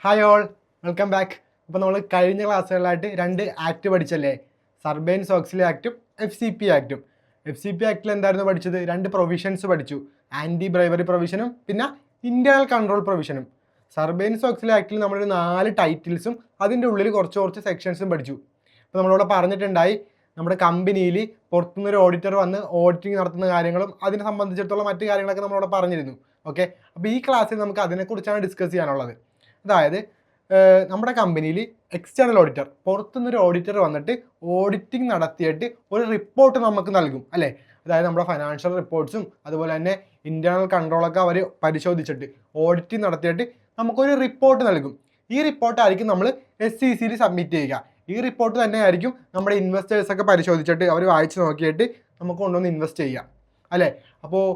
Hi all, welcome back. അപ്പോൾ നമ്മൾ കഴിഞ്ഞ ക്ലാസ്സുകളിലായിട്ട് 2 ആക്ട് പഠിച്ചല്ലേ, സർബൈൻ-സോക്സ്ലി ആക്റ്റും FCP ആക്റ്റും. FCP ആക്റ്റിൽ എന്തായിരുന്നു പഠിച്ചത്? 2 പ്രൊവിഷൻസ് പഠിച്ചു, ആൻറ്റി ബ്രൈവറി പ്രൊവിഷനും പിന്നെ ഇൻറ്റേർണൽ കൺട്രോൾ പ്രൊവിഷനും. സർബൈൻ-സോക്സ്ലി ആക്റ്റിൽ നമ്മളൊരു 4 ടൈറ്റിൽസും അതിൻ്റെ ഉള്ളിൽ കുറച്ച് സെക്ഷൻസും പഠിച്ചു. അപ്പോൾ നമ്മളിവിടെ പറഞ്ഞിട്ടുണ്ടായി നമ്മുടെ കമ്പനിയിൽ പുറത്തുനിന്നൊരു ഓഡിറ്റർ വന്ന് ഓഡിറ്റിംഗ് നടത്തുന്ന കാര്യങ്ങളും അതിനെ സംബന്ധിച്ചിടത്തോളം മറ്റു കാര്യങ്ങളൊക്കെ നമ്മളിവിടെ പറഞ്ഞിരുന്നു. ഓക്കെ, അപ്പോൾ ഈ ക്ലാസ്സിൽ നമുക്ക് അതിനെക്കുറിച്ചാണ് ഡിസ്കസ് ചെയ്യാനുള്ളത്. അതായത് നമ്മുടെ കമ്പനിയിൽ എക്സ്റ്റേണൽ ഓഡിറ്റർ, പുറത്തുനിന്നൊരു ഓഡിറ്റർ വന്നിട്ട് ഓഡിറ്റിംഗ് നടത്തിയിട്ട് ഒരു റിപ്പോർട്ട് നമുക്ക് നൽകും അല്ലേ. അതായത് നമ്മുടെ ഫൈനാൻഷ്യൽ റിപ്പോർട്ട്സും അതുപോലെ തന്നെ ഇൻറ്റേർണൽ കൺട്രോളൊക്കെ അവർ പരിശോധിച്ചിട്ട് ഓഡിറ്റിംഗ് നടത്തിയിട്ട് നമുക്കൊരു റിപ്പോർട്ട് നൽകും. ഈ റിപ്പോർട്ടായിരിക്കും നമ്മൾ SEC സബ്മിറ്റ് ചെയ്യുക. ഈ റിപ്പോർട്ട് തന്നെയായിരിക്കും നമ്മുടെ ഇൻവെസ്റ്റേഴ്സൊക്കെ പരിശോധിച്ചിട്ട് അവർ വായിച്ച് നോക്കിയിട്ട് നമുക്ക് കൊണ്ടുവന്ന് ഇൻവെസ്റ്റ് ചെയ്യുക അല്ലേ. അപ്പോൾ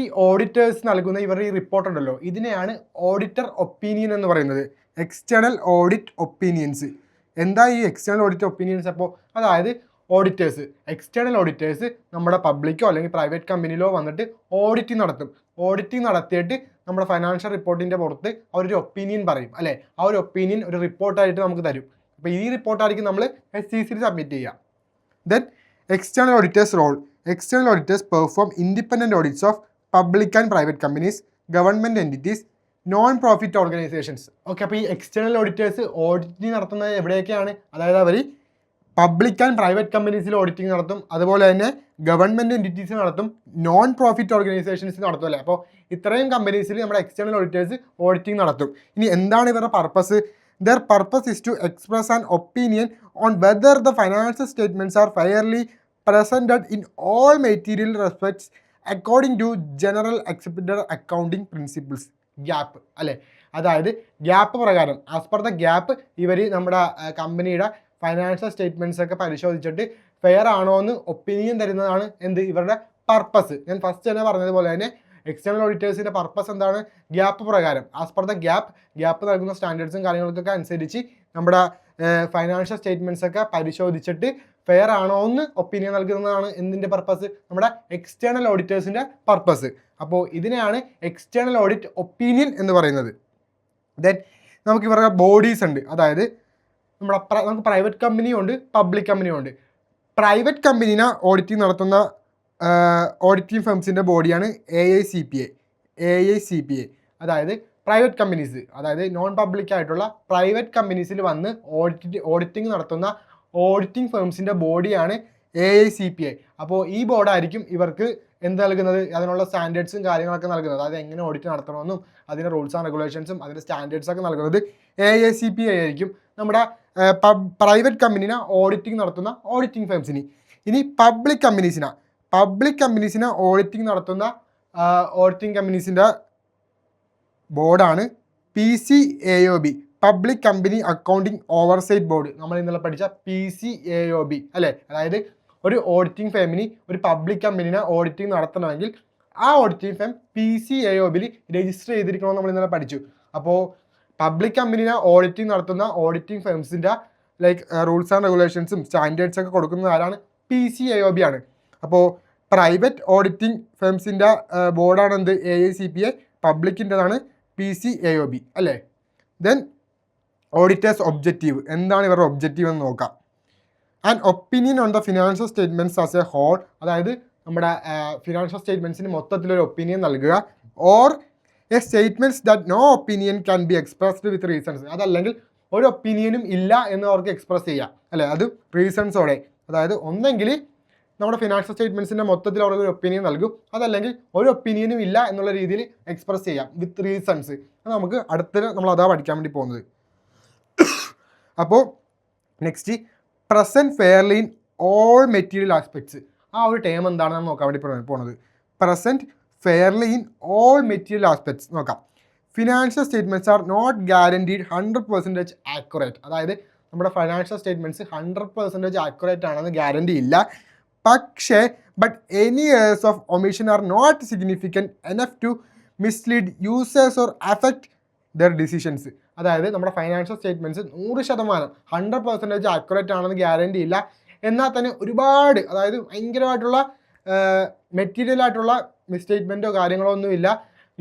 ഈ ഓഡിറ്റേഴ്സ് നൽകുന്ന ഇവരുടെ ഈ റിപ്പോർട്ട് ഉണ്ടല്ലോ, ഇതിനെയാണ് ഓഡിറ്റർ ഒപ്പീനിയൻ എന്ന് പറയുന്നത്. External audit opinions. എന്താ ഈ എക്സ്റ്റേണൽ ഓഡിറ്റ് ഒപ്പീനിയൻസ്? അപ്പോൾ അതായത് ഓഡിറ്റേഴ്സ്, എക്സ്റ്റേണൽ ഓഡിറ്റേഴ്സ് നമ്മുടെ പബ്ലിക്കോ അല്ലെങ്കിൽ പ്രൈവറ്റ് കമ്പനിയിലോ വന്നിട്ട് ഓഡിറ്റിംഗ് നടത്തും. ഓഡിറ്റിംഗ് നടത്തിയിട്ട് നമ്മുടെ ഫൈനാൻഷ്യൽ റിപ്പോർട്ടിൻ്റെ പുറത്ത് അവരൊരു ഒപ്പീനിയൻ പറയും അല്ലേ. ആ ഒരു ഒപ്പീനിയൻ ഒരു റിപ്പോർട്ടായിട്ട് നമുക്ക് തരും. അപ്പോൾ ഈ റിപ്പോർട്ടായിരിക്കും നമ്മൾ SEC സബ്മിറ്റ് ചെയ്യുക. Then external auditors role. External auditors perform independent audits of public and private companies, government entities, non profit organizations. Okay, അപ്പോൾ ഈ എക്സ്റ്റേണൽ ഓഡിറ്റേഴ്സ് ഓഡിറ്റിംഗ് നടത്തുന്നത് എവിടെയൊക്കെയാണ്? അതായത് അവർ പബ്ലിക് ആൻഡ് പ്രൈവറ്റ് കമ്പനീസിൽ ഓഡിറ്റിംഗ് നടത്തും, അതുപോലെ തന്നെ ഗവൺമെൻറ് എൻറ്റിറ്റീസ് നടത്തും, നോൺ പ്രോഫിറ്റ് ഓർഗനൈസേഷൻസ് നടത്തും അല്ലേ. അപ്പോൾ ഇത്രയും കമ്പനീസിൽ നമ്മുടെ എക്സ്റ്റേണൽ ഓഡിറ്റേഴ്സ് ഓഡിറ്റിംഗ് നടത്തും. ഇനി എന്താണ് ഇവരുടെ purpose? Their purpose is to express an opinion on whether the financial statements are fairly presented in all material respects according to general accepted accounting principles. Gap അല്ലേ. അതായത് ഗ്യാപ്പ് പ്രകാരം, as per the gap, ഇവർ നമ്മുടെ കമ്പനിയുടെ financial statements ഒക്കെ പരിശോധിച്ചിട്ട് fair ആണോ എന്ന് ഒപ്പീനിയൻ തരുന്നതാണ് എന്ത്, ഇവരുടെ പർപ്പസ്. ഞാൻ ഫസ്റ്റ് തന്നെ പറഞ്ഞതുപോലെ തന്നെ എക്സ്റ്റേണൽ ഓഡിറ്റേഴ്സിൻ്റെ പർപ്പസ് എന്താണ്? ഗ്യാപ്പ് പ്രകാരം, ആസ് പെർ ദ ഗ്യാപ്പ് നൽകുന്ന സ്റ്റാൻഡേർഡ്സും കാര്യങ്ങൾക്കൊക്കെ അനുസരിച്ച് നമ്മുടെ ഫൈനാൻഷ്യൽ സ്റ്റേറ്റ്മെൻറ്റ്സ് ഒക്കെ പരിശോധിച്ചിട്ട് ഫെയർ ആണോ എന്ന് ഒപ്പീനിയൻ നൽകുന്നതാണ് എന്തിൻ്റെ പർപ്പസ്? നമ്മുടെ എക്സ്റ്റേണൽ ഓഡിറ്റേഴ്സിൻ്റെ പർപ്പസ്. അപ്പോൾ ഇതിനെയാണ് എക്സ്റ്റേണൽ ഓഡിറ്റ് ഒപ്പീനിയൻ എന്ന് പറയുന്നത്. ദെൻ നമുക്ക് ഇവരുടെ ബോഡീസ് ഉണ്ട്. അതായത് നമുക്ക് പ്രൈവറ്റ് കമ്പനിയും ഉണ്ട്, പബ്ലിക് കമ്പനിയും ഉണ്ട്. പ്രൈവറ്റ് കമ്പനീനെ ഓഡിറ്റിംഗ് നടത്തുന്ന ഓഡിറ്റിംഗ് ഫേംസിൻ്റെ ബോഡിയാണ് AICPA. അതായത് പ്രൈവറ്റ് കമ്പനീസ്, അതായത് നോൺ പബ്ലിക് ആയിട്ടുള്ള പ്രൈവറ്റ് കമ്പനീസിൽ വന്ന് ഓഡിറ്റിംഗ് നടത്തുന്ന ഓഡിറ്റിംഗ് ഫേംസിൻ്റെ ബോഡിയാണ് AICPA. അപ്പോൾ ഈ ബോർഡായിരിക്കും ഇവർക്ക് എന്ത് നൽകുന്നത്? അതിനുള്ള സ്റ്റാൻഡേർഡ്സും കാര്യങ്ങളൊക്കെ നൽകുന്നത്. അതായത് എങ്ങനെ ഓഡിറ്റ് നടത്തണമെന്നും അതിൻ്റെ റൂൾസ് ആൻഡ് റെഗുലേഷൻസും അതിൻ്റെ സ്റ്റാൻഡേർഡ്സൊക്കെ നൽകുന്നത് AICPA ആയിരിക്കും, നമ്മുടെ പ്രൈവറ്റ് കമ്പനീനെ ഓഡിറ്റിംഗ് നടത്തുന്ന ഓഡിറ്റിംഗ് ഫേംസിന്. ഇനി പബ്ലിക് കമ്പനീസിനെ ഓഡിറ്റിംഗ് നടത്തുന്ന ഓഡിറ്റിംഗ് കമ്പനീസിൻ്റെ ബോർഡാണ് PCAOB, public company accounting oversight board. നമ്മൾ ഇന്നലെ പഠിച്ച PCAOB അല്ലേ. അതായത് ഒരു ഓഡിറ്റിംഗ് ഫേമിന് ഒരു പബ്ലിക് കമ്പനീനെ ഓഡിറ്റിംഗ് നടത്തണമെങ്കിൽ ആ ഓഡിറ്റിംഗ് ഫേം PCAOBയിൽ രജിസ്റ്റർ ചെയ്തിരിക്കണമെന്ന് നമ്മൾ ഇന്നലെ പഠിച്ചു. അപ്പോൾ പബ്ലിക് കമ്പനീനെ ഓഡിറ്റിംഗ് നടത്തുന്ന ഓഡിറ്റിംഗ് ഫേംസിൻ്റെ റൂൾസ് ആൻഡ് റെഗുലേഷൻസും സ്റ്റാൻഡേർഡ്സ് ഒക്കെ കൊടുക്കുന്നത് ആരാണ്? PCAOB ആണ്. അപ്പോൾ പ്രൈവറ്റ് ഓഡിറ്റിംഗ് ഫേംസിൻ്റെ ബോർഡാണ് എന്ത്? AICPA. പബ്ലിക്കിൻ്റെതാണ് PCAOB അല്ലേ. Then auditors objective. എന്താണ് ഇവരുടെ ഒബ്ജക്റ്റീവ് എന്ന് നോക്കാം. And opinion on the financial statements as a whole. അതായത് നമ്മുടെ ഫിനാൻഷ്യൽ സ്റ്റേറ്റ്മെൻറ്റ്സിന് മൊത്തത്തിലൊരു ഒപ്പീനിയൻ നൽകുക. Or a statements that no opinion can be expressed with reasons. അതല്ലെങ്കിൽ ഒരു ഒപ്പീനിയനും ഇല്ല എന്ന് അവർക്ക് എക്സ്പ്രസ് ചെയ്യാം അല്ലേ, അത് റീസൺസോടെ. അതായത് ഒന്നെങ്കിൽ നമ്മുടെ ഫിനാൻഷ്യൽ സ്റ്റേറ്റ്മെൻറ്റ്സിൻ്റെ മൊത്തത്തിൽ അവർക്ക് ഒരു ഒപ്പീനിയൻ നൽകും, അതല്ലെങ്കിൽ ഒരു ഒപ്പീനിയനും ഇല്ല എന്നുള്ള രീതിയിൽ എക്സ്പ്രസ് ചെയ്യാം വിത്ത് റീസൺസ്. അത് നമുക്ക് നമ്മൾ അതാ പഠിക്കാൻ വേണ്ടി പോകുന്നത്. അപ്പോൾ next, present fairly in all material aspects. ആ ഒരു ടേം എന്താണെന്ന് നോക്കാൻ വേണ്ടി പോകുന്നത്. Present fairly in all material aspects നോക്കാം. Financial statements are not guaranteed 100% accurate. അതായത് നമ്മുടെ ഫൈനാൻഷ്യൽ സ്റ്റേറ്റ്മെൻറ്റ്സ് 100% ആക്യുറേറ്റ് ആണെന്ന് ഗ്യാരണ്ടി ഇല്ല. പക്ഷേ any errors of omission are not significant enough to mislead users or affect their decisions. അതായത് നമ്മുടെ financial statements 100% accurate ആണെന്ന് guarantee ഇല്ല, എന്നാൽ തന്നെ ഒരുപാട്, അതായത് ഭയങ്കരമായിട്ടുള്ള മെറ്റീരിയൽ ആയിട്ടുള്ള മിസ്റ്റേറ്റ്മെൻറ്റോ കാര്യങ്ങളോ ഒന്നുമില്ല.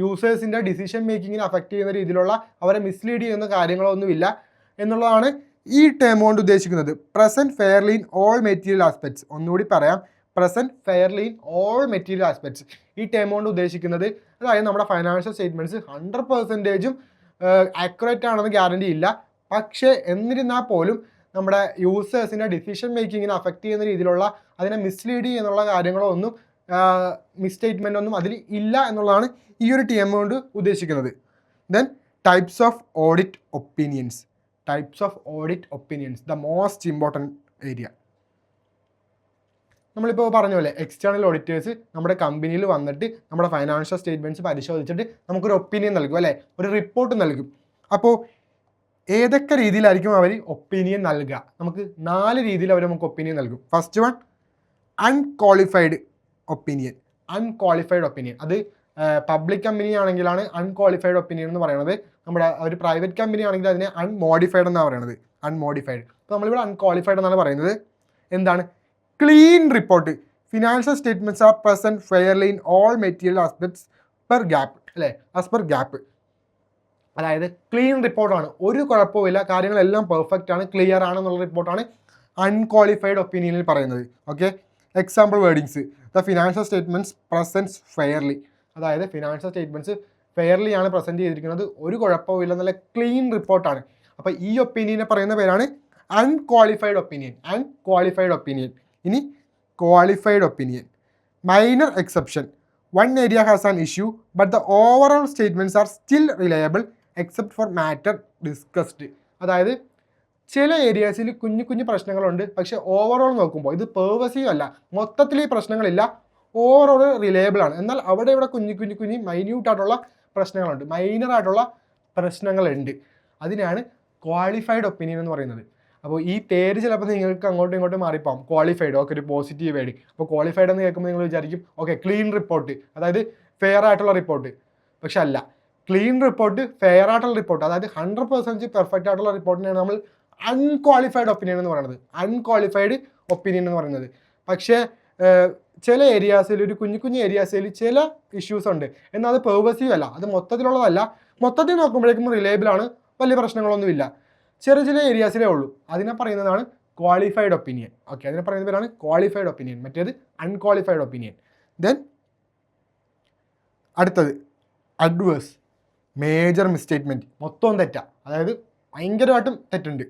യൂസേഴ്സിൻ്റെ ഡിസിഷൻ മേക്കിങ്ങിനെ അഫക്റ്റ് ചെയ്യുന്ന രീതിയിലുള്ള അവരെ മിസ്ലീഡ് ചെയ്യുന്ന കാര്യങ്ങളൊന്നുമില്ല എന്നുള്ളതാണ് ഈ ടേം കൊണ്ട് ഉദ്ദേശിക്കുന്നത്. Present fairly in all material aspects. ഒന്നുകൂടി പറയാം, present fairly in all material aspects. ഈ ടേം കൊണ്ട് ഉദ്ദേശിക്കുന്നത് അതായത് നമ്മുടെ ഫൈനാൻഷ്യൽ സ്റ്റേറ്റ്മെൻറ്റ്സ് 100% ആക്യുറേറ്റ് ആണെന്ന് ഗ്യാരണ്ടി ഇല്ല. പക്ഷേ എന്നിരുന്നാൽ പോലും നമ്മുടെ യൂസേഴ്സിൻ്റെ ഡിസിഷൻ മേക്കിങ്ങിനെ അഫക്റ്റ് ചെയ്യുന്ന രീതിയിലുള്ള അതിനെ മിസ്ലീഡ് ചെയ്യുന്നുള്ള കാര്യങ്ങളോ ഒന്നും മിസ്സ്റ്റേറ്റ്മെൻ്റ് ഒന്നും അതിൽ ഇല്ല എന്നുള്ളതാണ് ഈ ഒരു ടേം കൊണ്ട് ഉദ്ദേശിക്കുന്നത്. Then types of audit opinions. Types of audit opinions, the most important area. നമ്മളിപ്പോൾ പറഞ്ഞ പോലെ എക്സ്റ്റേണൽ ഓഡിറ്റേഴ്സ് നമ്മുടെ കമ്പനിയിൽ വന്നിട്ട് നമ്മുടെ ഫൈനാൻഷ്യൽ സ്റ്റേറ്റ്മെൻറ്റ്സ് പരിശോധിച്ചിട്ട് നമുക്കൊരു ഒപ്പീനിയൻ നൽകും, അല്ലേ, ഒരു റിപ്പോർട്ട് നൽകും. അപ്പോൾ ഏതൊക്കെ രീതിയിലായിരിക്കും അവർ ഒപ്പീനിയൻ നൽകുക? നമുക്ക് 4 രീതിയിൽ അവർ നമുക്ക് ഒപ്പീനിയൻ നൽകും. First one, unqualified opinion. Unqualified opinion അത് പബ്ലിക് കമ്പനി ആണെങ്കിലാണ് അൺക്വാളിഫൈഡ് ഒപ്പീനിയൻ എന്ന് പറയുന്നത്. നമ്മുടെ ഒരു പ്രൈവറ്റ് കമ്പനി ആണെങ്കിൽ അതിനെ അൺമോഡിഫൈഡ് എന്നാണ് പറയുന്നത്. അൺമോഡിഫൈഡ്. അപ്പോൾ നമ്മളിവിടെ അൺക്വാളിഫൈഡ് എന്നാണ് പറയുന്നത്. എന്താണ്? Clean report. Financial statements are present fairly in all material aspects per gap, അല്ലേ, ആസ് പെർ ഗ്യാപ്പ്. അതായത് ക്ലീൻ റിപ്പോർട്ടാണ്, ഒരു കുഴപ്പമില്ല, കാര്യങ്ങളെല്ലാം പെർഫെക്റ്റ് ആണ്, ക്ലിയർ ആണെന്നുള്ള റിപ്പോർട്ടാണ് അൺക്വാളിഫൈഡ് ഒപ്പീനിയനിൽ പറയുന്നത്. Okay, example wordings. The financial statements presents fairly. അതായത് ഫിനാൻഷ്യൽ സ്റ്റേറ്റ്മെൻറ്റ്സ് ഫെയർലി ആണ് പ്രസൻറ്റ് ചെയ്തിരിക്കുന്നത്, ഒരു കുഴപ്പമില്ല, നല്ല ക്ലീൻ റിപ്പോർട്ടാണ്. അപ്പോൾ ഈ ഒപ്പീനിയനെ പറയുന്ന പേരാണ് അൺക്വാളിഫൈഡ് ഒപ്പീനിയൻ. Unqualified opinion. ഇനി qualified opinion. Minor exception. One area has an issue but the overall statements are still reliable except for matter discussed. അതായത് ചില ഏരിയാസിൽ കുഞ്ഞു കുഞ്ഞു പ്രശ്നങ്ങളുണ്ട്, പക്ഷേ ഓവറോൾ നോക്കുമ്പോൾ ഇത് പെർവസീവ് അല്ല, മൊത്തത്തിൽ ഈ പ്രശ്നങ്ങളില്ല, ഓവറോൾ റിലയബിൾ ആണ്. എന്നാൽ അവിടെ ഇവിടെ കുഞ്ഞു മൈന്യൂട്ടായിട്ടുള്ള പ്രശ്നങ്ങളുണ്ട്, മൈനറായിട്ടുള്ള പ്രശ്നങ്ങളുണ്ട്. അതിനാണ് ക്വാളിഫൈഡ് ഒപ്പീനിയൻ എന്ന് പറയുന്നത്. അപ്പോൾ ഈ പേര് ചിലപ്പോൾ നിങ്ങൾക്ക് അങ്ങോട്ടും ഇങ്ങോട്ടും മാറിപ്പോകും. ക്വാളിഫൈഡ്, ഓക്കെ, ഒരു പോസിറ്റീവ് വേർഡ്. അപ്പോൾ ക്വാളിഫൈഡ് എന്ന് കേൾക്കുമ്പോൾ നിങ്ങൾ വിചാരിക്കും ഓക്കെ ക്ലീൻ റിപ്പോർട്ട്, അതായത് ഫെയർ ആയിട്ടുള്ള റിപ്പോർട്ട്. പക്ഷെ അല്ല, ക്ലീൻ റിപ്പോർട്ട്, ഫെയർ ആയിട്ടുള്ള റിപ്പോർട്ട്, അതായത് 100% പെർഫെക്റ്റ് ആയിട്ടുള്ള റിപ്പോർട്ടിനെയാണ് നമ്മൾ അൺക്വാളിഫൈഡ് ഒപ്പീനിയൻ എന്ന് പറയുന്നത്. അൺക്വാളിഫൈഡ് ഒപ്പീനിയൻ എന്ന് പറയുന്നത്. പക്ഷേ ചില ഏരിയാസിൽ, ഒരു കുഞ്ഞു ഏരിയാസിൽ ചില ഇഷ്യൂസ് ഉണ്ട്, എന്നാൽ അത് പെർവസീവ് അല്ല, അത് മൊത്തത്തിലുള്ളതല്ല. മൊത്തത്തിൽ നോക്കുമ്പോഴേക്കും റിലയബിൾ ആണ്, വലിയ പ്രശ്നങ്ങളൊന്നുമില്ല. ചില ഏരിയാസിലേ ഉള്ളൂ. അതിനെ പറയുന്നതാണ് ക്വാളിഫൈഡ് ഒപ്പീനിയൻ. ഓക്കെ, അതിനെ പറയുന്ന പേരാണ് ക്വാളിഫൈഡ് ഒപ്പീനിയൻ, മറ്റേത് അൺക്വാളിഫൈഡ് ഒപ്പീനിയൻ. ദെൻ അടുത്തത് അഡ്വേഴ്സ്. മേജർ മിസ്റ്റേറ്റ്മെൻറ്റ്, മൊത്തം തെറ്റാ, അതായത് ഭയങ്കരമായിട്ടും തെറ്റുണ്ട്.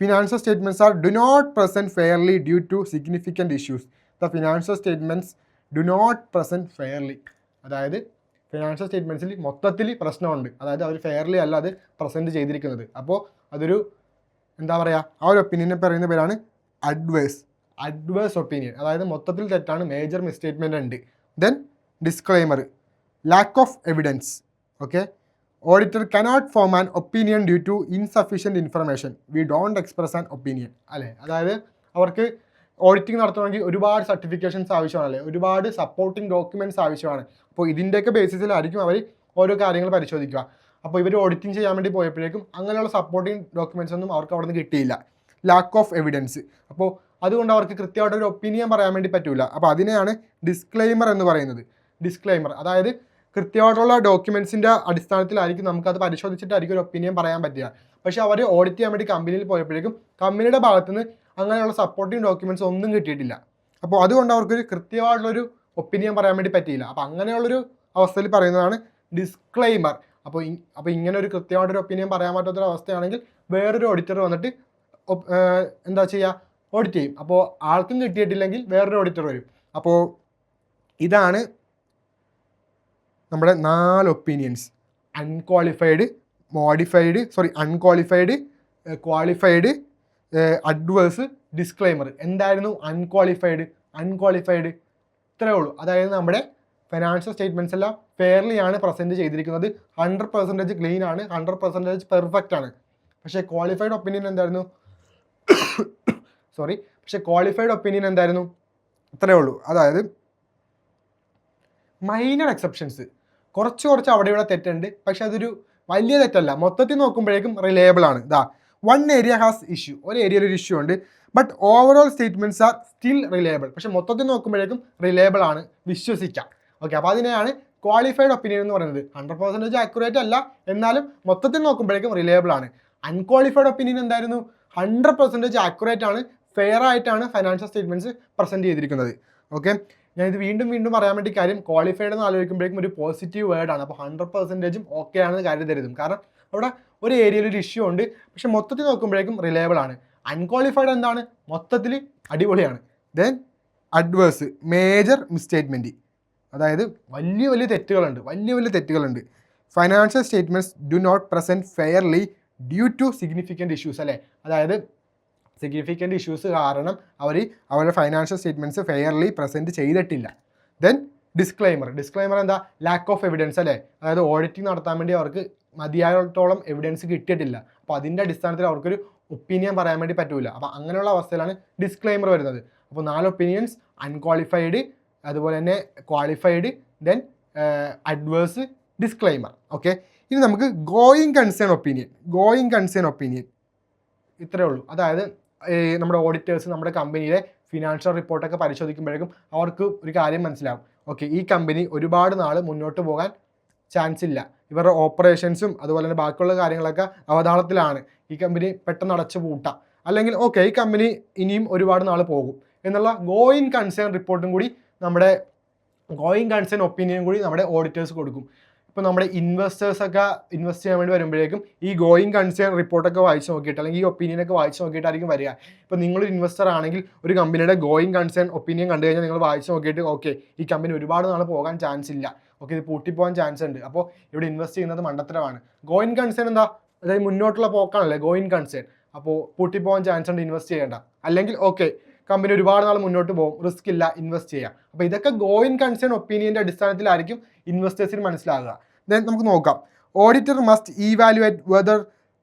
Financial statements are do not present fairly due to significant issues. The financial statements do not present fairly. അതായത് ഫിനാൻഷ്യൽ സ്റ്റേറ്റ്മെൻറ്റ്സിൽ മൊത്തത്തിൽ പ്രശ്നമുണ്ട്, അതായത് അവർ ഫെയർലി അല്ല അത് പ്രസൻറ്റ് ചെയ്തിരിക്കുന്നത്. അപ്പോൾ അതൊരു എന്താ പറയുക, ആ ഒരു ഒപ്പീനിയനെ പറയുന്ന പേരാണ് അഡ്വേഴ്സ്. അഡ്വേഴ്സ് ഒപ്പീനിയൻ, അതായത് മൊത്തത്തിൽ തെറ്റാണ്, മേജർ മിസ്റ്റേറ്റ്മെൻ്റ് ഉണ്ട്. Then disclaimer. Lack of evidence. Okay, auditor cannot form an opinion due to insufficient information. We don't express an opinion, അല്ലേ. അതായത് അവർക്ക് ഓഡിറ്റിംഗ് നടത്തണമെങ്കിൽ ഒരുപാട് സർട്ടിഫിക്കേഷൻസ് ആവശ്യമാണ്, അല്ലേ, ഒരുപാട് സപ്പോർട്ടിംഗ് ഡോക്യുമെൻറ്റ്സ് ആവശ്യമാണ്. അപ്പോൾ ഇതിൻ്റെയൊക്കെ ബേസിസിലായിരിക്കും അവർ ഓരോ കാര്യങ്ങൾ പരിശോധിക്കുക. അപ്പോൾ ഇവർ ഓഡിറ്റിംഗ് ചെയ്യാൻ വേണ്ടി പോയപ്പോഴേക്കും അങ്ങനെയുള്ള സപ്പോർട്ടിംഗ് ഡോക്യുമെൻറ്റ്സ് ഒന്നും അവർക്ക് അവിടെ നിന്ന് കിട്ടിയില്ല. Lakh of evidence. അപ്പോൾ അതുകൊണ്ട് അവർക്ക് കൃത്യമായിട്ടൊരു ഒപ്പീനിയൻ പറയാൻ വേണ്ടി പറ്റില്ല. അപ്പോൾ അതിനെയാണ് ഡിസ്ക്ലെയിമർ എന്ന് പറയുന്നത്. ഡിസ്ക്ലെയിമർ, അതായത് കൃത്യമായിട്ടുള്ള ഡോക്യുമെൻറ്റ്സിൻ്റെ അടിസ്ഥാനത്തിലായിരിക്കും നമുക്കത് പരിശോധിച്ചിട്ടായിരിക്കും ഒരു ഒപ്പീനിയൻ പറയാൻ പറ്റുക. പക്ഷേ അവർ ഓഡിറ്റ് ചെയ്യാൻ വേണ്ടി കമ്പനിയിൽ പോയപ്പോഴേക്കും കമ്പനിയുടെ ഭാഗത്തുനിന്ന് അങ്ങനെയുള്ള സപ്പോർട്ടിംഗ് ഡോക്യുമെൻറ്റ്സ് ഒന്നും കിട്ടിയിട്ടില്ല. അപ്പോൾ അതുകൊണ്ട് അവർക്കൊരു കൃത്യമായിട്ടുള്ളൊരു ഒപ്പീനിയൻ പറയാൻ വേണ്ടി പറ്റിയില്ല. അപ്പോൾ അങ്ങനെയുള്ളൊരു അവസ്ഥയിൽ പറയുന്നതാണ് ഡിസ്ക്ലെയിമർ. അപ്പോൾ ഇങ്ങനെ ഒരു കൃത്യമായിട്ടൊരു ഒപ്പീനിയൻ പറയാൻ പറ്റാത്തൊരു അവസ്ഥയാണെങ്കിൽ വേറൊരു ഓഡിറ്റർ വന്നിട്ട് എന്താ ചെയ്യുക, ഓഡിറ്റ് ചെയ്യും. അപ്പോൾ ആൾക്കും കിട്ടിയിട്ടില്ലെങ്കിൽ വേറൊരു ഓഡിറ്റർ വരും. അപ്പോൾ ഇതാണ് നമ്മുടെ 4 opinions. Unqualified, unqualified, qualified, adverse, disclaimer. എന്തായിരുന്നു അൺക്വാളിഫൈഡ്? ഇത്രയേ ഉള്ളൂ. അതായത് നമ്മുടെ ഫിനാൻഷ്യൽ സ്റ്റേറ്റ്മെൻറ്റ്സ് എല്ലാം ഫെയർലി ആണ് പ്രസൻറ്റ് ചെയ്തിരിക്കുന്നത്, 100% ക്ലീൻ ആണ്, 100% പെർഫെക്റ്റ് ആണ്. പക്ഷേ ക്വാളിഫൈഡ് ഒപ്പീനിയൻ എന്തായിരുന്നു? ഇത്രയേ ഉള്ളൂ. അതായത് മൈനർ എക്സെപ്ഷൻസ്, കുറച്ച് അവിടെ ഇവിടെ തെറ്റുണ്ട്, പക്ഷെ അതൊരു വലിയ തെറ്റല്ല, മൊത്തത്തിൽ നോക്കുമ്പോഴേക്കും റിലയബിൾ ആണ്. വൺ ഏരിയ ഹാസ് ഇഷ്യൂ, ഒരു ഏരിയയിൽ ഒരു ഇഷ്യൂ ഉണ്ട്, but overall statements are still reliable. പക്ഷെ മൊത്തത്തിൽ നോക്കുമ്പോഴേക്കും റിലയബിൾ ആണ്, വിശ്വസിക്കാം. ഓക്കെ, അപ്പോൾ അതിനെയാണ് ക്വാളിഫൈഡ് ഒപ്പീനിയൻ എന്ന് പറയുന്നത് 100% ആക്യുറേറ്റ് അല്ല, എന്നാലും മൊത്തത്തിൽ നോക്കുമ്പോഴേക്കും റിലയബിൾ ആണ്. അൺക്വാളിഫൈഡ് ഒപ്പീനിയൻ എന്തായിരുന്നു? 100% ആക്യുറേറ്റ് ആണ്, ഫെയർ ആയിട്ടാണ് ഫൈനാൻഷ്യൽ സ്റ്റേറ്റ്മെന്റ്സ് പ്രസന്റ് ചെയ്തിരിക്കുന്നത്. ഓക്കെ, ഞാനിത് വീണ്ടും പറയാൻ വേണ്ടി കാര്യം ക്വാളിഫൈഡ് എന്ന് ആലോചിക്കുമ്പോഴേക്കും ഒരു പോസിറ്റീവ് വേർഡാണ്. അപ്പോൾ 100% ഓക്കെ ആണെന്ന് കരുതരുതും, കാരണം അവിടെ ഒരു ഏരിയയിൽ ഒരു ഇഷ്യൂ ഉണ്ട്, പക്ഷെ മൊത്തത്തിൽ നോക്കുമ്പോഴേക്കും റിലയബിൾ ആണ്. അൺക്വാളിഫൈഡ് എന്താണ്? മൊത്തത്തിൽ അടിപൊളിയാണ്. ദെൻ അഡ്വേഴ്സ്, മേജർ മിസ്റ്റേറ്റ്മെൻറ്റ്, അതായത് വലിയ തെറ്റുകളുണ്ട്. Financial statements do not present fairly due to significant issues, അല്ലേ? അതായത് സിഗ്നിഫിക്കൻറ്റ് ഇഷ്യൂസ് കാരണം അവരുടെ ഫൈനാൻഷ്യൽ സ്റ്റേറ്റ്മെൻറ്റ്സ് ഫെയർലി പ്രസൻറ്റ് ചെയ്തിട്ടില്ല. ദെൻ ഡിസ്ക്ലൈമർ എന്താ? ലാക്ക് ഓഫ് എവിഡൻസ്, അല്ലേ? അതായത് ഓഡിറ്റിംഗ് നടത്താൻ വേണ്ടി അവർക്ക് മതിയായത്തോളം എവിഡൻസ് കിട്ടിയിട്ടില്ല, അപ്പോൾ അതിൻ്റെ അടിസ്ഥാനത്തിൽ അവർക്കൊരു ഒപ്പീനിയൻ പറയാൻ വേണ്ടി പറ്റില്ല. അപ്പോൾ അങ്ങനെയുള്ള അവസ്ഥയിലാണ് ഡിസ്ക്ലൈമർ വരുന്നത്. അപ്പോൾ 4 ഒപ്പീനിയൻസ്: അൺക്വാളിഫൈഡ്, അതുപോലെ തന്നെ qualified, then adverse, disclaimer. Okay, ഇനി നമുക്ക് ഗോയിങ് കൺസേൺ ഒപ്പീനിയൻ ഇത്രയേ ഉള്ളൂ. അതായത് നമ്മുടെ ഓഡിറ്റേഴ്സ് നമ്മുടെ കമ്പനിയിലെ ഫിനാൻഷ്യൽ റിപ്പോർട്ടൊക്കെ പരിശോധിക്കുമ്പോഴേക്കും അവർക്ക് ഒരു കാര്യം മനസ്സിലാവും. ഓക്കെ, ഈ കമ്പനി ഒരുപാട് നാൾ മുന്നോട്ട് പോകാൻ ചാൻസ് ഇല്ല, ഇവരുടെ ഓപ്പറേഷൻസും അതുപോലെ തന്നെ ബാക്കിയുള്ള കാര്യങ്ങളൊക്കെ അവതാളത്തിലാണ്, ഈ കമ്പനി പെട്ടെന്ന് അടച്ചു പൂട്ടാം, അല്ലെങ്കിൽ ഓക്കെ ഈ കമ്പനി ഇനിയും ഒരുപാട് നാൾ പോകും എന്നുള്ള ഗോയിങ് കൺസേൺ റിപ്പോർട്ടും കൂടി നമ്മുടെ ഗോയിങ് കൺസേൺ ഒപ്പീനിയൻ കൂടി നമ്മുടെ ഓഡിറ്റേഴ്സ് കൊടുക്കും. ഇപ്പോൾ നമ്മുടെ ഇൻവെസ്റ്റേഴ്സൊക്കെ ഇൻവെസ്റ്റ് ചെയ്യാൻ വേണ്ടി വരുമ്പോഴേക്കും ഈ ഗോയിങ് കൺസേൺ റിപ്പോർട്ടൊക്കെ വായിച്ച് നോക്കിയിട്ട്, അല്ലെങ്കിൽ ഈ ഒപ്പീനിയനൊക്കെ വായിച്ച് നോക്കിയിട്ടായിരിക്കും വരിക. ഇപ്പോൾ നിങ്ങളൊരു ഇൻവെസ്റ്റർ ആണെങ്കിൽ ഒരു കമ്പനിയുടെ ഗോയിങ് കൺസേൺ ഒപ്പീനിയൻ കണ്ടു കഴിഞ്ഞാൽ നിങ്ങൾ വായിച്ച് നോക്കിയിട്ട് ഓക്കെ ഈ കമ്പനി ഒരുപാട് നാൾ പോകാൻ ചാൻസ് ഇല്ല, ഓക്കെ ഇത് പൂട്ടിപ്പോകാൻ ചാൻസ് ഉണ്ട്, അപ്പോൾ ഇവിടെ ഇൻവെസ്റ്റ് ചെയ്യുന്നത് മണ്ടത്തരമാണ്. ഗോയിങ് കൺസേൺ എന്താ? അതായത് മുന്നോട്ടുള്ള പോക്കാണല്ലേ ഗോയിങ് കൺസേൺ. അപ്പോൾ പൂട്ടിപ്പോകാൻ ചാൻസ് ഉണ്ട്, ഇൻവെസ്റ്റ് ചെയ്യേണ്ട. അല്ലെങ്കിൽ ഓക്കെ കമ്പനി ഒരുപാട് നാൾ മുന്നോട്ട് പോകും, റിസ്ക് ഇല്ല, ഇൻവെസ്റ്റ് ചെയ്യാം. അപ്പോൾ ഇതൊക്കെ ഗോയിങ് കൺസേൺ ഒപ്പീനിയൻ്റെ അടിസ്ഥാനത്തിലായിരിക്കും ഇൻവെസ്റ്റേഴ്സിന് മനസ്സിലാകുക. ദെൻ നമുക്ക് നോക്കാം. Auditor must evaluate whether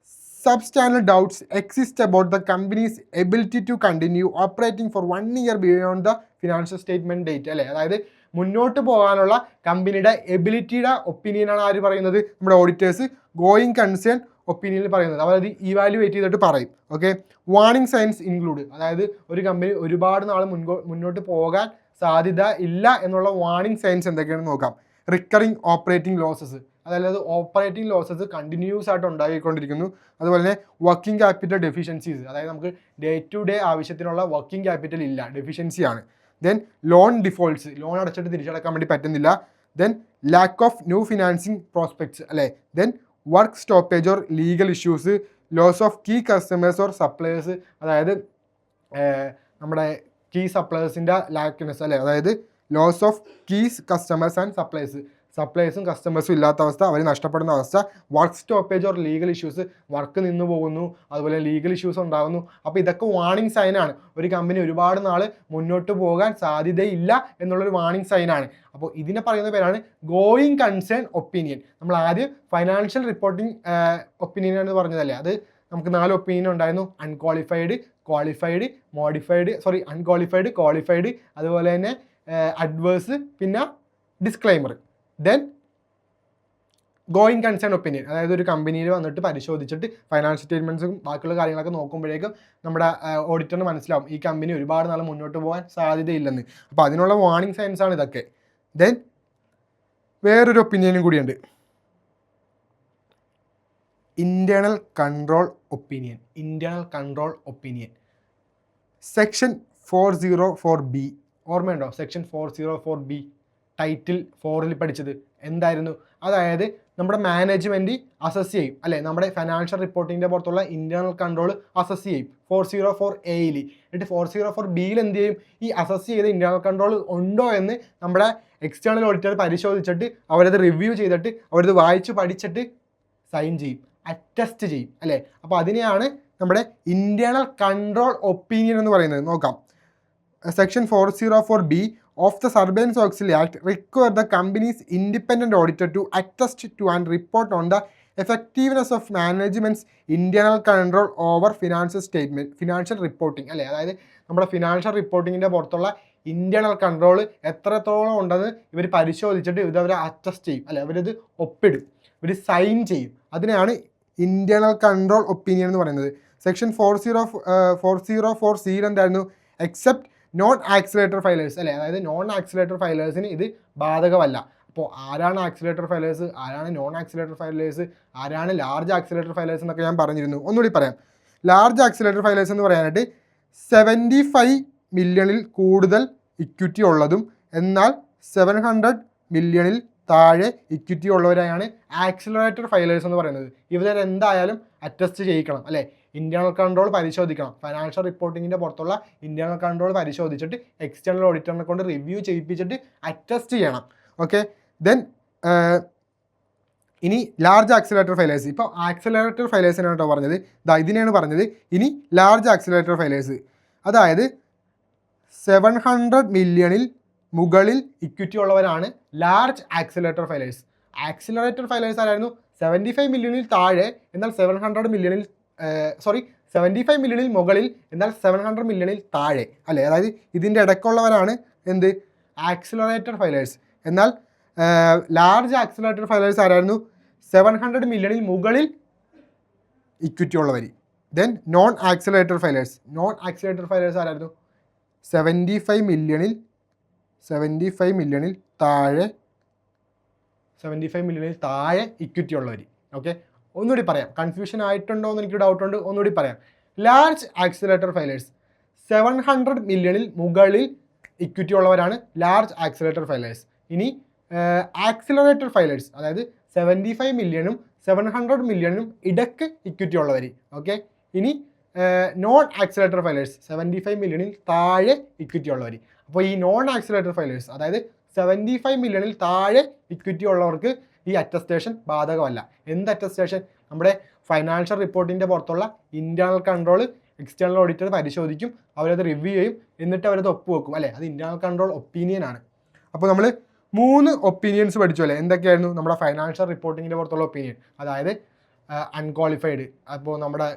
substantial doubts exist about the company's ability to continue operating for 1 year beyond the financial statement date, അല്ലേ? അതായത് മുന്നോട്ട് പോകാനുള്ള കമ്പനിയുടെ എബിലിറ്റിയുടെ ഒപ്പീനിയനാണ് ആര് പറയുന്നത്? നമ്മുടെ ഓഡിറ്റേഴ്സ് ഗോയിങ് കൺസേൺ ഒപ്പീനിയനിൽ പറയുന്നത്. അതായത് ഇവാലുവേറ്റ് ചെയ്തിട്ട് പറയും. ഓക്കെ, വാർണിംഗ് സൈൻസ് ഇൻക്ലൂഡ്, അതായത് ഒരു കമ്പനി ഒരുപാട് നാൾ മുന്നോട്ട് പോകാൻ സാധ്യത ഇല്ല എന്നുള്ള വാർണിംഗ് സൈൻസ് എന്തൊക്കെയാണെന്ന് നോക്കാം. റിക്കറിങ് ഓപ്പറേറ്റിംഗ് ലോസസ്, അതായത് ഓപ്പറേറ്റിംഗ് ലോസസ് കണ്ടിന്യൂസ് ആയിട്ട് ഉണ്ടായിക്കൊണ്ടിരിക്കുന്നു. അതുപോലെ തന്നെ വർക്കിംഗ് ക്യാപിറ്റൽ ഡെഫിഷ്യൻസീസ്, അതായത് നമുക്ക് ഡേ ടു ഡേ ആവശ്യത്തിനുള്ള വർക്കിംഗ് ക്യാപിറ്റൽ ഇല്ല, ഡെഫിഷ്യൻസിയാണ്. ദെൻ ലോൺ ഡിഫോൾട്ട്സ്, ലോൺ അടച്ചിട്ട് തിരിച്ചടക്കാൻ വേണ്ടി പറ്റുന്നില്ല. Then lack of new financing prospects, അല്ലേ? Then work stoppage or legal issues, loss of key customers or suppliers, അതായത് നമ്മുടെ കീ സപ്ലയേഴ്സിൻ്റെ ലാക്ക്നെസ്, അല്ലേ? അതായത് loss of keys customers and സപ്ലയേഴ്സും കസ്റ്റമേഴ്സും ഇല്ലാത്ത അവസ്ഥ, അവർ നഷ്ടപ്പെടുന്ന അവസ്ഥ. Work stoppage or legal issues, work നിന്ന് പോകുന്നു, അതുപോലെ ലീഗൽ ഇഷ്യൂസ് ഉണ്ടാകുന്നു. അപ്പോൾ ഇതൊക്കെ വാർണിംഗ് സൈനാണ്. ഒരു കമ്പനി ഒരുപാട് നാൾ മുന്നോട്ട് പോകാൻ സാധ്യതയില്ല എന്നുള്ളൊരു വാർണിംഗ് സൈനാണ്. അപ്പോൾ ഇതിനെ പറയുന്ന പേരാണ് ഗോയിങ് കൺസേൺ ഒപ്പീനിയൻ. നമ്മൾ ആദ്യം ഫൈനാൻഷ്യൽ റിപ്പോർട്ടിംഗ് ഒപ്പീനിയൻ എന്ന് പറഞ്ഞതല്ലേ, അത് നമുക്ക് 4 ഒപ്പീനിയൻ ഉണ്ടായിരുന്നു. അൺക്വാളിഫൈഡ്, ക്വാളിഫൈഡ്, അൺക്വാളിഫൈഡ്, ക്വാളിഫൈഡ്, അതുപോലെ തന്നെ അഡ്വേഴ്സ്, പിന്നെ disclaimer. Then going concern opinion, അതായത് ഒരു കമ്പനിയിൽ വന്നിട്ട് പരിശോധിച്ചിട്ട് ഫൈനാൻഷ്യൽ സ്റ്റേറ്റ്മെൻറ്റ്സും ബാക്കിയുള്ള കാര്യങ്ങളൊക്കെ നോക്കുമ്പോഴേക്കും നമ്മുടെ ഓഡിറ്ററിന് മനസ്സിലാവും ഈ കമ്പനി ഒരുപാട് നാൾ മുന്നോട്ട് പോകാൻ സാധ്യതയില്ലെന്ന്. അപ്പോൾ അതിനുള്ള വാർണിംഗ് സൈൻസ് ആണ് ഇതൊക്കെ. ദെൻ വേറൊരു ഒപ്പീനിയനും കൂടിയുണ്ട്, internal control opinion. Section 404B, ഓർമ്മയുണ്ടോ? സെക്ഷൻ 404B ടൈറ്റിൽ 4 പഠിച്ചത് എന്തായിരുന്നു? അതായത് നമ്മുടെ മാനേജ്മെൻറ്റ് അസസ് ചെയ്യും, അല്ലേ? നമ്മുടെ ഫൈനാൻഷ്യൽ റിപ്പോർട്ടിൻ്റെ പുറത്തുള്ള ഇൻറ്റേർണൽ കൺട്രോൾ അസസ് ചെയ്യും 404Aയിൽ. എന്നിട്ട് 404Bയിൽ എന്ത് ചെയ്യും? ഈ അസസ് ചെയ്ത ഇൻറ്റേർണൽ കൺട്രോൾ ഉണ്ടോ എന്ന് നമ്മുടെ എക്സ്റ്റേണൽ ഓഡിറ്റർ പരിശോധിച്ചിട്ട് അവരത് റിവ്യൂ ചെയ്തിട്ട് അവരത് വായിച്ച് പഠിച്ചിട്ട് സൈൻ ചെയ്യും, അറ്റസ്റ്റ് ചെയ്യും, അല്ലേ? അപ്പോൾ അതിനെയാണ് നമ്മുടെ ഇൻറ്റേർണൽ കൺട്രോൾ ഒപ്പീനിയൻ എന്ന് പറയുന്നത്. നോക്കാം. Section 404B of the Sarbanes-Oxley Act require the company's independent auditor to attest to and report on the effectiveness of management's internal control over financial reporting, അല്ലേ? അതായത് നമ്മുടെ ഫിനാൻഷ്യൽ റിപ്പോർട്ടിങ്ങിൻ്റെ പുറത്തുള്ള ഇൻറ്റേർണൽ കൺട്രോൾ എത്രത്തോളം ഉണ്ടെന്ന് ഇവർ പരിശോധിച്ചിട്ട് ഇവർ അറ്റസ്റ്റ് ചെയ്യും, അല്ലെ? അവരിത് ഒപ്പിടും, ഇവർ സൈൻ ചെയ്യും. അതിനെയാണ് ഇൻറ്റേർണൽ കൺട്രോൾ ഒപ്പീനിയൻ എന്ന് പറയുന്നത്. സെക്ഷൻ 404C എന്തായിരുന്നു? എക്സെപ്റ്റ് നോൺ ആക്സിലേറ്റർ ഫയലേഴ്സ്, അല്ലേ? അതായത് നോൺ ആക്സിലേറ്റർ ഫയലേഴ്സിന് ഇത് ബാധകമല്ല. അപ്പോൾ ആരാണ് ആക്സിലേറ്റർ ഫെയിലേഴ്സ്, ആരാണ് നോൺ ആക്സിലേറ്റർ ഫെയിലേഴ്സ്, ആരാണ് ലാർജ് ആക്സിലേറ്റർ ഫെയിലേഴ്സ് എന്നൊക്കെ ഞാൻ പറഞ്ഞിരുന്നു. ഒന്നുകൂടി പറയാം. ലാർജ് ആക്സിലേറ്റർ ഫെയിലേഴ്സ് എന്ന് പറയാനായിട്ട് 75 മില്യണിൽ കൂടുതൽ ഇക്വിറ്റി ഉള്ളതും എന്നാൽ 700 മില്യണിൽ താഴെ ഇക്വിറ്റി ഉള്ളവരെയാണ് ആക്സിലറേറ്റർ ഫെയിലേഴ്സ് എന്ന് പറയുന്നത്. ഇവരെ എന്തായാലും അറ്റസ്റ്റ് ചെയ്യിക്കണം അല്ലേ, ഇന്റേണൽ കൺട്രോൾ പരിശോധിക്കണം. ഫൈനാൻഷ്യൽ റിപ്പോർട്ടിങ്ങിൻ്റെ പുറത്തുള്ള ഇന്റേണൽ കൺട്രോൾ പരിശോധിച്ചിട്ട് എക്സ്റ്റേണൽ ഓഡിറ്ററിനെ കൊണ്ട് റിവ്യൂ ചെയ്യിപ്പിച്ചിട്ട് അറ്റസ്റ്റ് ചെയ്യണം. ഓക്കെ, ദെൻ ഇനി ലാർജ് ആക്സിലേറ്റർ ഫെയിലേഴ്സ്. ഇപ്പോൾ ആക്സിലറേറ്റർ ഫെയിലേഴ്സിനാണ് കേട്ടോ പറഞ്ഞത്, ഇതിനെയാണ് പറഞ്ഞത്. ഇനി ലാർജ് ആക്സിലേറ്റർ ഫെയിലേഴ്സ്, അതായത് 700 മില്യണിൽ മുകളിൽ ഇക്വിറ്റി ഉള്ളവരാണ് large accelerator failures. Accelerator failures ആരായിരുന്നു? 75 മില്യണിൽ താഴെ എന്നാൽ 700 മില്യണിൽ 75 മില്യണിൽ മുകളിൽ എന്നാൽ 700 മില്യണിൽ താഴെ അല്ലേ, അതായത് ഇതിൻ്റെ ഇടയ്ക്കുള്ളവരാണ് എന്ത്, ആക്സിലറേറ്റർ ഫെയിലേഴ്സ്. എന്നാൽ ലാർജ് ആക്സിലറേറ്റർ ഫെയിലേഴ്സ് ആരായിരുന്നു? 700 മില്യണിൽ മുകളിൽ ഇക്വിറ്റി ഉള്ളവർ. Then non accelerator failures. Non accelerator failures ആരായിരുന്നു? 75 മില്യണിൽ താഴെ ഇക്വിറ്റി ഉള്ളവർ. ഓക്കെ, ഒന്നുകൂടി പറയാം, കൺഫ്യൂഷൻ ആയിട്ടുണ്ടോ എന്ന് എനിക്ക് ഡൗട്ടുണ്ട്, ഒന്നുകൂടി പറയാം. ലാർജ് ആക്സിലറേറ്റർ ഫെയിലേഴ്സ് 700 മില്യണിൽ മുകളിൽ ഇക്വിറ്റി ഉള്ളവരാണ് ലാർജ് ആക്സിലറേറ്റർ ഫെയിലേഴ്സ്. ഇനി ആക്സിലറേറ്റർ ഫെയിലേഴ്സ്, അതായത് 75 മില്യണും 700 മില്യണും ഇടയ്ക്ക് ഇക്വിറ്റി ഉള്ളവർ. ഓക്കെ, ഇനി നോൺ ആക്സിലറേറ്റർ ഫെയിലേഴ്സ് 75 മില്യണിൽ താഴെ ഇക്വിറ്റി ഉള്ളവർ. അപ്പോൾ ഈ നോൺ ആക്സിലറേറ്റർ ഫെയിലേഴ്സ്, അതായത് 75 മില്യണിൽ താഴെ ഇക്വിറ്റി ഉള്ളവർക്ക് ഈ അറ്റസ്റ്റേഷൻ ബാധകമല്ല. എന്ത് അറ്റസ്റ്റേഷൻ? നമ്മുടെ ഫൈനാൻഷ്യൽ റിപ്പോർട്ടിൻ്റെ പുറത്തുള്ള ഇന്റേണൽ കൺട്രോൾ എക്സ്റ്റേണൽ ഓഡിറ്റർ പരിശോധിക്കും, അവരത് റിവ്യൂ ചെയ്യും, എന്നിട്ട് അവരത് ഒപ്പുവെക്കും അല്ലേ, അത് ഇന്റേണൽ കൺട്രോൾ ഒപ്പീനിയൻ ആണ്. അപ്പോൾ നമ്മൾ 3 ഒപ്പീനിയൻസ് പഠിച്ചു അല്ലേ, എന്തൊക്കെയായിരുന്നു? നമ്മുടെ ഫൈനാൻഷ്യൽ റിപ്പോർട്ടിങ്ങിൻ്റെ പുറത്തുള്ള ഒപ്പീനിയൻ, അതായത് അൺക്വാളിഫൈഡ്. അപ്പോൾ നമ്മുടെ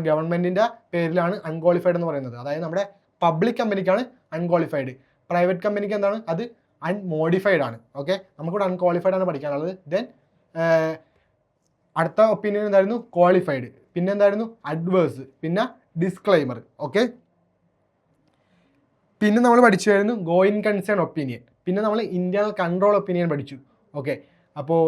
ഗവൺമെൻറ്റിൻ്റെ പേരിലാണ് അൺക്വാളിഫൈഡ് എന്ന് പറയുന്നത്, അതായത് നമ്മുടെ പബ്ലിക് കമ്പനിക്കാണ് അൺക്വാളിഫൈഡ്. പ്രൈവറ്റ് കമ്പനിക്ക് എന്താണ്? അത് അൺമോഡിഫൈഡ് ആണ്. ഓക്കെ, നമുക്കിവിടെ അൺക്വാളിഫൈഡ് ആണ് പഠിക്കാനുള്ളത്. ദെൻ അടുത്ത ഒപ്പീനിയൻ എന്തായിരുന്നു? ക്വാളിഫൈഡ്. പിന്നെ എന്തായിരുന്നു? അഡ്വേഴ്സ്. പിന്നെ ഡിസ്ക്ലൈമർ. ഓക്കെ, പിന്നെ നമ്മൾ പഠിച്ചായിരുന്നു ഗോയിങ് കൺസേൺ ഒപ്പീനിയൻ. പിന്നെ നമ്മൾ ഇന്റേണൽ കൺട്രോൾ ഒപ്പീനിയൻ പഠിച്ചു. ഓക്കെ, അപ്പോൾ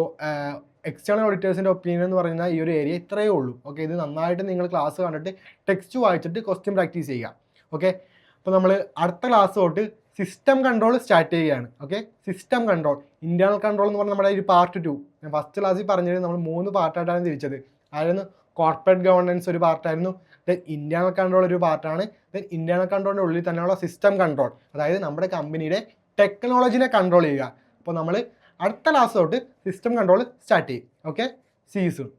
എക്സ്റ്റേണൽ ഓഡിറ്റേഴ്സിൻ്റെ ഒപ്പീനിയൻ എന്ന് പറയുന്ന ഈ ഒരു ഏരിയ ഇത്രയേ ഉള്ളൂ. ഓക്കെ, ഇത് നന്നായിട്ട് നിങ്ങൾ ക്ലാസ് കണ്ടിട്ട് ടെക്സ്റ്റ് വായിച്ചിട്ട് ക്വസ്റ്റ്യൻ പ്രാക്ടീസ് ചെയ്യുക. ഓക്കെ, അപ്പോൾ നമ്മൾ അടുത്ത ക്ലാസ് തൊട്ട് സിസ്റ്റം കൺട്രോൾ സ്റ്റാർട്ട് ചെയ്യുകയാണ്. Okay, system control, internal control എന്ന് പറഞ്ഞാൽ നമ്മുടെ ഒരു പാർട്ട് 2. ഞാൻ ഫസ്റ്റ് ക്ലാസ്സിൽ പറഞ്ഞത് നമ്മൾ 3 പാർട്ടായിട്ടാണ് തിരിച്ചത്. അതായിരുന്നു കോർപ്പറേറ്റ് ഗവർണൻസ് ഒരു പാർട്ടായിരുന്നു, ദെൻ ഇന്റേണൽ കൺട്രോൾ ഒരു പാർട്ടാണ്, ദെൻ ഇന്റേണൽ കൺട്രോളിൻ്റെ ഉള്ളിൽ തന്നെയുള്ള സിസ്റ്റം കൺട്രോൾ, അതായത് നമ്മുടെ കമ്പനിയുടെ ടെക്നോളജിനെ കൺട്രോൾ ചെയ്യുക. അപ്പോൾ നമ്മൾ അടുത്ത ക്ലാസ് തൊട്ട് സിസ്റ്റം കൺട്രോൾ സ്റ്റാർട്ട് ചെയ്യും. Okay, see you soon.